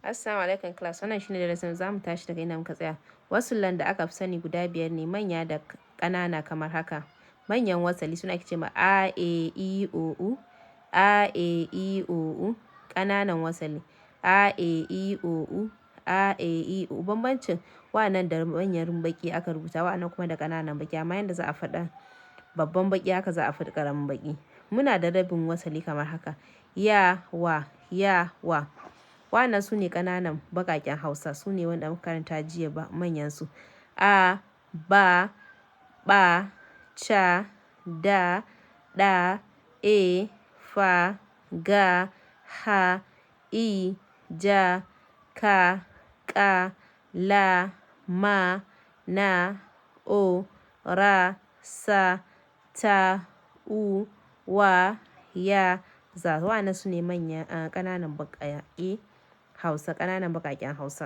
Assalamu alaikum class, wannan shine darasin za mu tashi daga inda muka tsaya. Wasullan da aka fi sani guda 5 ne, manya da ƙanana kamar haka. Manyan wasali suna ake ce ma a, e, i, o, u, a, e, i, o, u. Ƙananan wasali a, e, i, o, u, a, e, i, o. Bambancin wa'annan da manyan baki aka rubuta, wa'annan kuma da ƙananan baki, amma yanda za a faɗa babban baki haka za a faɗi ƙaramin baki. Muna da rabin wasali kamar haka: ya, wa, ya, wa. Wa'annan su ne ƙananan baƙaƙen Hausa, su ne wanda muka karanta jiya ba manyan su. A, ba, ɓa, ca, da, ɗa, e, fa, ga, ha, i, ja, ka, ƙa, la, ma, na, o, ra, sa, ta, u, wa, ya, za. Wa'annan su ne manyan ƙananan baƙaƙe Hausa, ƙananan baƙaƙen Hausa.